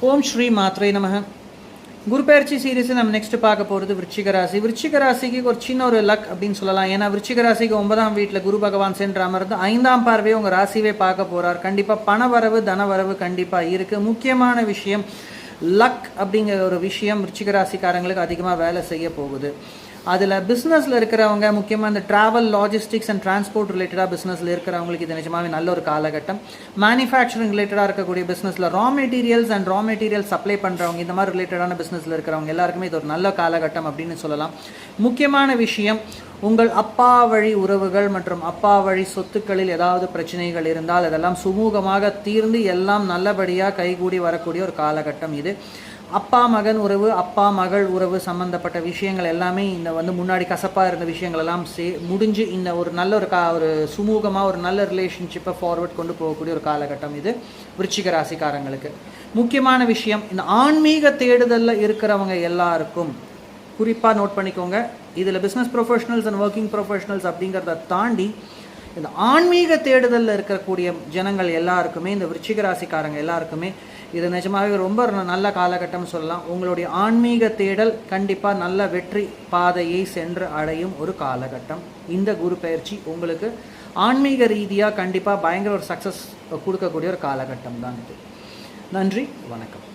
ஓம் ஸ்ரீ மாத்ரே நமக. குரு பயிற்சி சீரீஸில் நம்ம நெக்ஸ்ட் பார்க்க போகிறது விருச்சிக ராசி. விருச்சிக ராசிக்கு ஒரு சின்ன ஒரு லக் அப்படின்னு சொல்லலாம். ஏன்னா விருச்சிக ராசிக்கு 9ஆம் வீட்டில் குரு பகவான் சென்று அமர்ந்து 5ஆம் பார்வையை உங்கள் ராசிவே பார்க்க போகிறார். கண்டிப்பாக பணவரவு தனவரவு கண்டிப்பாக இருக்குது. முக்கியமான விஷயம் லக் அப்படிங்கிற ஒரு விஷயம் விருச்சிக ராசிக்காரங்களுக்கு அதிகமாக வேலை செய்ய போகுது. அதில் பிஸ்னஸில் இருக்கிறவங்க, முக்கியமாக இந்த ட்ராவல் லாஜிஸ்டிக்ஸ் அண்ட் டிரான்ஸ்போர்ட் ரிலேட்டடாக பிஸ்னஸில் இருக்கிறவங்களுக்கு இது நிஜமாகவே நல்ல ஒரு காலகட்டம். மேனுஃபேக்சரிங் ரிலேட்டடாக இருக்கக்கூடிய பிஸ்னஸில் ரா மெட்டீரியல் சப்ளை பண்ணுறவங்க, இந்த மாதிரி ரிலேட்டடான பிஸ்னஸில் இருக்கிறவங்க எல்லாருக்குமே இது ஒரு நல்ல காலகட்டம் அப்படின்னு சொல்லலாம். முக்கியமான விஷயம், உங்கள் அப்பா வழி உறவுகள் மற்றும் அப்பா வழி சொத்துக்களில் ஏதாவது பிரச்சனைகள் இருந்தால் அதெல்லாம் சுமூகமாக தீர்ந்து எல்லாம் நல்லபடியாக கைகூடி வரக்கூடிய ஒரு காலகட்டம் இது. அப்பா மகன் உறவு, அப்பா மகள் உறவு சம்மந்தப்பட்ட விஷயங்கள் எல்லாமே இந்த முன்னாடி கசப்பாக இருந்த விஷயங்கள் எல்லாம் முடிஞ்சு இந்த ஒரு நல்ல ஒரு சுமூகமாக ஒரு நல்ல ரிலேஷன்ஷிப்பை ஃபார்வர்ட் கொண்டு போகக்கூடிய ஒரு காலகட்டம் இது விருச்சிக ராசிக்காரங்களுக்கு. முக்கியமான விஷயம், இந்த ஆன்மீக தேடுதலில் இருக்கிறவங்க எல்லாருக்கும் குறிப்பாக நோட் பண்ணிக்கோங்க. இதில் business professionals and working professionals அப்படிங்கிறத தாண்டி இந்த ஆன்மீக தேடுதலில் இருக்கக்கூடிய ஜனங்கள் எல்லாருக்குமே, இந்த விருச்சிக ராசிக்காரங்க எல்லாருக்குமே இது நிஜமாகவே ரொம்ப நல்ல காலகட்டம்னு சொல்லலாம். உங்களுடைய ஆன்மீக தேடல் கண்டிப்பாக நல்ல வெற்றி பாதையை சென்று அடையும் ஒரு காலகட்டம். இந்த குரு பயிற்சி உங்களுக்கு ஆன்மீக ரீதியாக கண்டிப்பாக பயங்கர ஒரு சக்ஸஸ் கொடுக்கக்கூடிய ஒரு காலகட்டம் தான் இது. நன்றி, வணக்கம்.